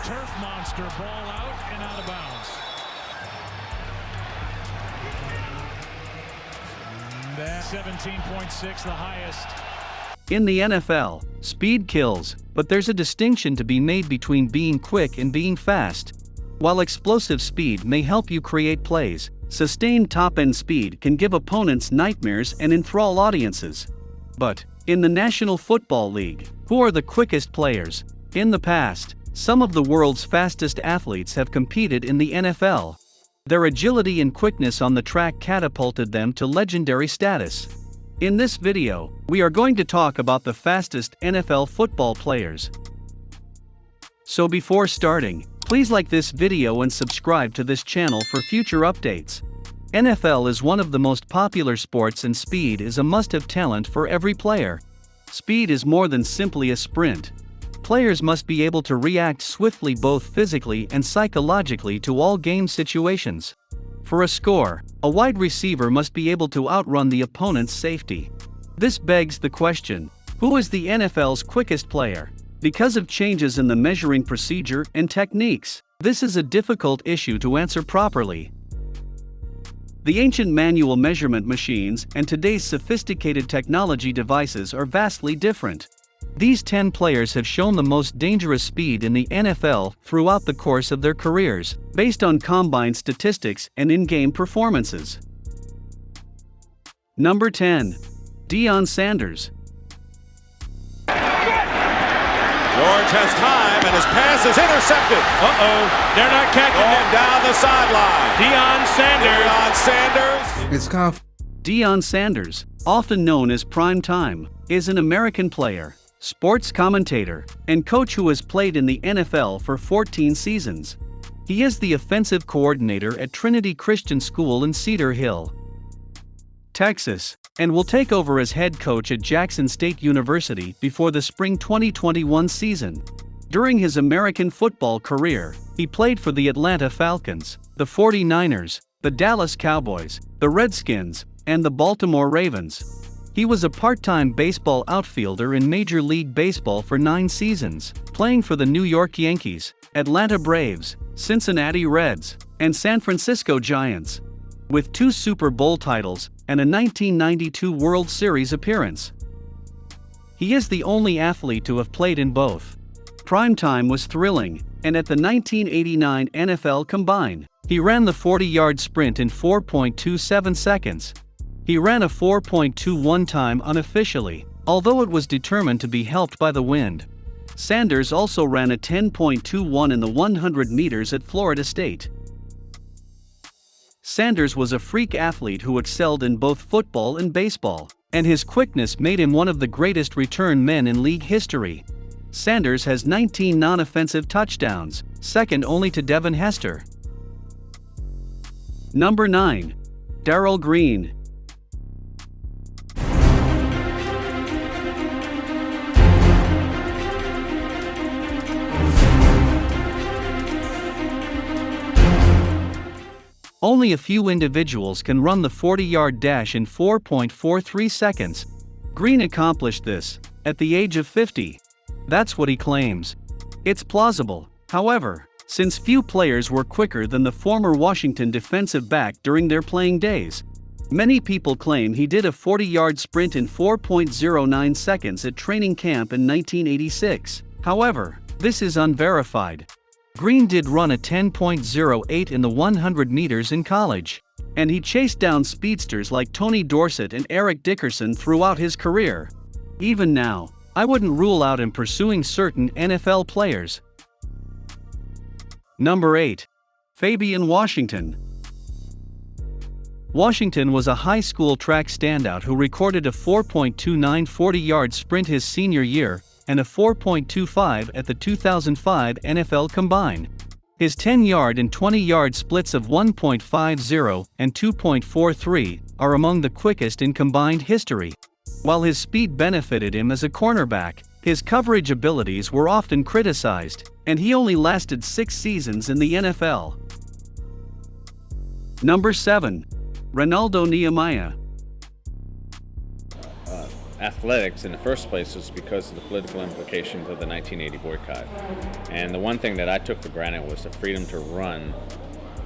turf monster, ball out and out of bounds. That 17.6, the highest. In the NFL, speed kills, but there's a distinction to be made between being quick and being fast. While explosive speed may help you create plays, sustained top-end speed can give opponents nightmares and enthrall audiences. But, in the National Football League, who are the quickest players? In the past, some of the world's fastest athletes have competed in the NFL. Their agility and quickness on the track catapulted them to legendary status. In this video, we are going to talk about the fastest NFL football players. So before starting, please like this video and subscribe to this channel for future updates. NFL is one of the most popular sports and speed is a must-have talent for every player. Speed is more than simply a sprint. Players must be able to react swiftly both physically and psychologically to all game situations. For a score, a wide receiver must be able to outrun the opponent's safety. This begs the question, who is the NFL's quickest player? Because of changes in the measuring procedure and techniques, this is a difficult issue to answer properly. The ancient manual measurement machines and today's sophisticated technology devices are vastly different. These 10 players have shown the most dangerous speed in the NFL throughout the course of their careers, based on combine statistics and in-game performances. Number 10. Deion Sanders. George has time and his pass is intercepted. They're not catching Going it. down the sideline. Deion Sanders. It's conf. Deion Sanders, often known as Prime Time, is an American player, sports commentator, and coach who has played in the NFL for 14 seasons. He is the offensive coordinator at Trinity Christian School in Cedar Hill, Texas, and will take over as head coach at Jackson State University before the spring 2021 season. During his American football career, he played for the Atlanta Falcons, the 49ers, the Dallas Cowboys, the Redskins, and the Baltimore Ravens. He was a part-time baseball outfielder in Major League Baseball for 9 seasons, playing for the New York Yankees, Atlanta Braves, Cincinnati Reds, and San Francisco Giants, with 2 Super Bowl titles and a 1992 World Series appearance. He is the only athlete to have played in both. Primetime was thrilling, and at the 1989 NFL Combine, he ran the 40-yard sprint in 4.27 seconds. He ran a 4.21 time unofficially, although it was determined to be helped by the wind. Sanders also ran a 10.21 in the 100 meters at Florida State. Sanders was a freak athlete who excelled in both football and baseball, and his quickness made him one of the greatest return men in league history. Sanders has 19 non-offensive touchdowns, second only to Devin Hester. Number 9. Darrell Green. Only a few individuals can run the 40-yard dash in 4.43 seconds. Green accomplished this at the age of 50. That's what he claims. It's plausible, however, since few players were quicker than the former Washington defensive back during their playing days. Many people claim he did a 40-yard sprint in 4.09 seconds at training camp in 1986. However, this is unverified. Green did run a 10.08 in the 100 meters in college, and he chased down speedsters like Tony Dorsett and Eric Dickerson throughout his career. Even now, I wouldn't rule out him pursuing certain NFL players. Number 8. Fabian Washington. Washington was a high school track standout who recorded a 4.29 40-yard sprint his senior year and a 4.25 at the 2005 NFL Combine. His 10-yard and 20-yard splits of 1.50 and 2.43 are among the quickest in combined history. While his speed benefited him as a cornerback, his coverage abilities were often criticized, and he only lasted 6 seasons in the NFL. Number 7. Ronaldo Nehemiah. athletics in the first place was because of the political implications of the 1980 boycott. And the one thing that I took for granted was the freedom to run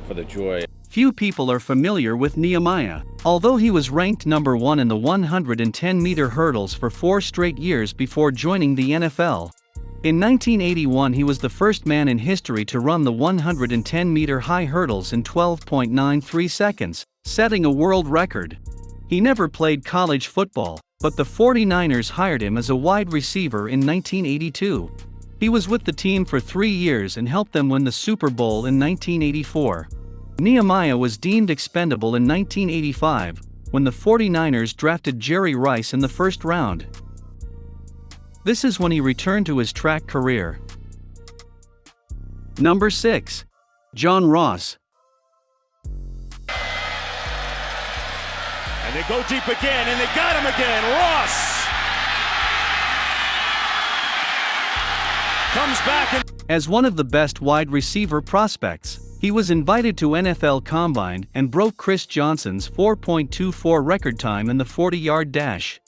for the joy. Few people are familiar with Nehemiah, although he was ranked number 1 in the 110-meter hurdles for 4 straight years before joining the NFL. In 1981 he was the first man in history to run the 110-meter high hurdles in 12.93 seconds, setting a world record. He never played college football, but the 49ers hired him as a wide receiver in 1982. He was with the team for 3 years and helped them win the Super Bowl in 1984. Nehemiah was deemed expendable in 1985, when the 49ers drafted Jerry Rice in the first round. This is when he returned to his track career. Number 6. John Ross. And they go deep again, and they got him again. Ross comes back and As one of the best wide receiver prospects, he was invited to NFL Combine and broke Chris Johnson's 4.24 record time in the 40-yard dash.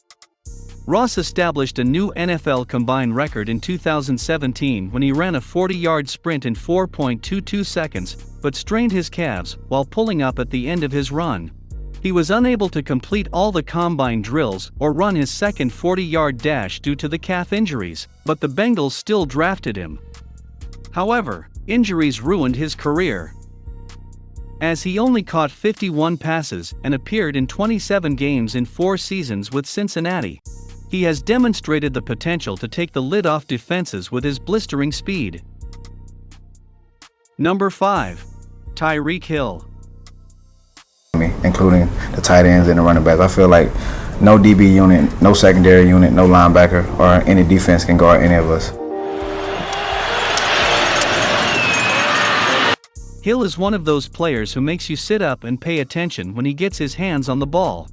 Ross established a new NFL Combine record in 2017 when he ran a 40-yard sprint in 4.22 seconds, but strained his calves while pulling up at the end of his run. He was unable to complete all the Combine drills or run his second 40-yard dash due to the calf injuries, but the Bengals still drafted him. However, injuries ruined his career, as he only caught 51 passes and appeared in 27 games in 4 seasons with Cincinnati. He has demonstrated the potential to take the lid off defenses with his blistering speed. Number 5. Tyreek Hill. Including the tight ends and the running backs. I feel like no DB unit, no secondary unit, no linebacker, or any defense can guard any of us. Hill is one of those players who makes you sit up and pay attention when he gets his hands on the ball.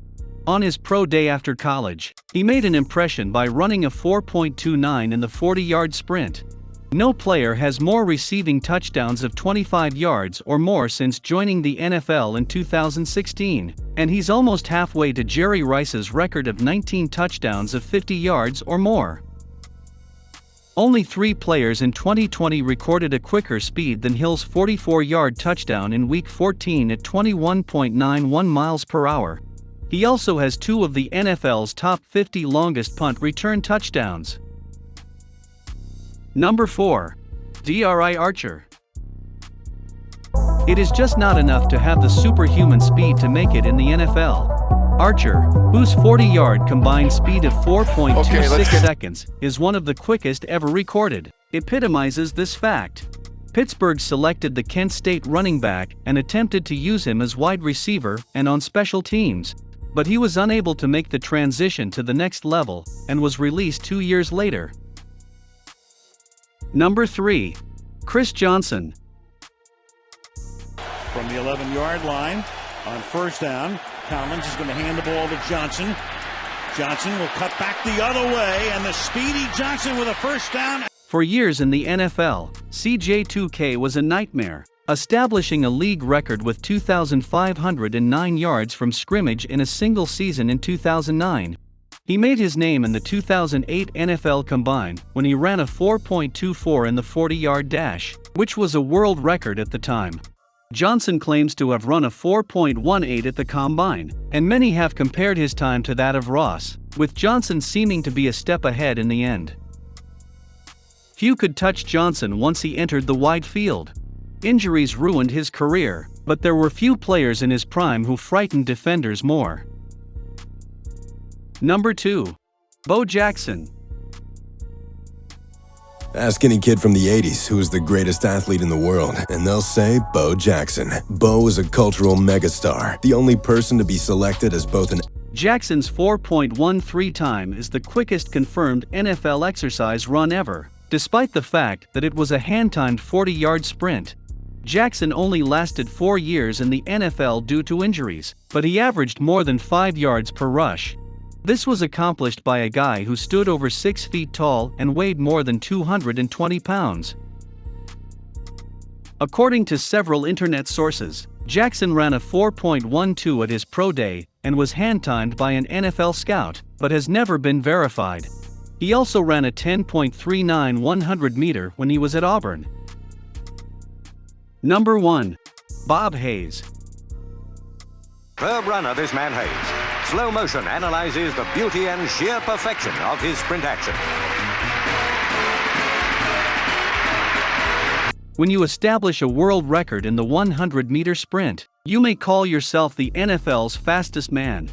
On his pro day after college, he made an impression by running a 4.29 in the 40-yard sprint. No player has more receiving touchdowns of 25 yards or more since joining the NFL in 2016, and he's almost halfway to Jerry Rice's record of 19 touchdowns of 50 yards or more. Only 3 players in 2020 recorded a quicker speed than Hill's 44-yard touchdown in Week 14 at 21.91 miles per hour. He also has 2 of the NFL's top 50 longest punt return touchdowns. Number 4. DRI Archer. It is just not enough to have the superhuman speed to make it in the NFL. Archer, whose 40-yard combined speed of 4.26 seconds is one of the quickest ever recorded, epitomizes this fact. Pittsburgh selected the Kent State running back and attempted to use him as wide receiver and on special teams, but he was unable to make the transition to the next level and was released 2 years later. Number 3. Chris Johnson. from the 11-yard line on first down. Collins is going to hand the ball to Johnson. Johnson will cut back the other way, and the speedy Johnson with a first down. For years in the NFL, CJ2K was a nightmare, establishing a league record with 2,509 yards from scrimmage in a single season in 2009. He made his name in the 2008 NFL Combine when he ran a 4.24 in the 40-yard dash, which was a world record at the time. Johnson claims to have run a 4.18 at the Combine, and many have compared his time to that of Ross, with Johnson seeming to be a step ahead in the end. Few could touch Johnson once he entered the wide field. Injuries ruined his career, but there were few players in his prime who frightened defenders more. Number 2. Bo Jackson. Ask any kid from the 80s who is the greatest athlete in the world, and they'll say Bo Jackson. Bo is a cultural megastar, the only person to be selected as both an... Jackson's 4.13 time is the quickest confirmed NFL exercise run ever, despite the fact that it was a hand-timed 40-yard sprint. Jackson only lasted 4 years in the NFL due to injuries, but he averaged more than 5 yards per rush. This was accomplished by a guy who stood over 6 feet tall and weighed more than 220 pounds. According to several internet sources, Jackson ran a 4.12 at his pro day and was hand-timed by an NFL scout, but has never been verified. He also ran a 10.39 100-meter when he was at Auburn. Number 1. Bob Hayes. Superb runner, this man Hayes. Slow motion analyzes the beauty and sheer perfection of his sprint action. When you establish a world record in the 100-meter sprint, you may call yourself the NFL's fastest man.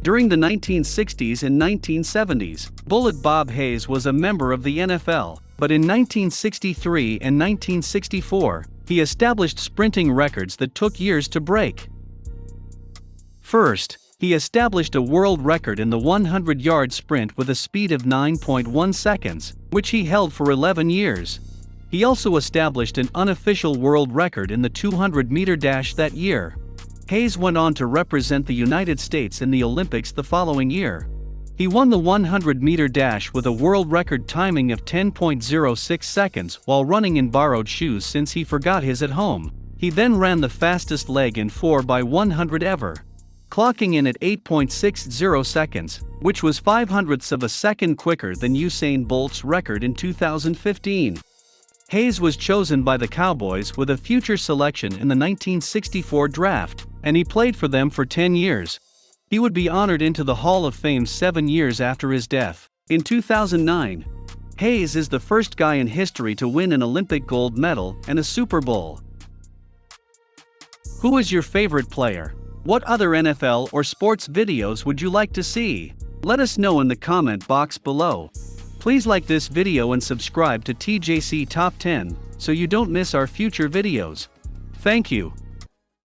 During the 1960s and 1970s, Bullet Bob Hayes was a member of the NFL, but in 1963 and 1964, he established sprinting records that took years to break. First, he established a world record in the 100-yard sprint with a speed of 9.1 seconds, which he held for 11 years. He also established an unofficial world record in the 200-meter dash that year. Hayes went on to represent the United States in the Olympics the following year. He won the 100-meter dash with a world record timing of 10.06 seconds while running in borrowed shoes since he forgot his at home. He then ran the fastest leg in 4x100 ever, clocking in at 8.60 seconds, which was 0.05 of a second quicker than Usain Bolt's record in 2015. Hayes was chosen by the Cowboys with a future selection in the 1964 draft, and he played for them for 10 years. He would be honored into the Hall of Fame 7 years after his death. In 2009, Hayes is the first guy in history to win an Olympic gold medal and a Super Bowl. Who is your favorite player? What other NFL or sports videos would you like to see? Let us know in the comment box below. Please like this video and subscribe to TJC Top 10 so you don't miss our future videos. Thank you.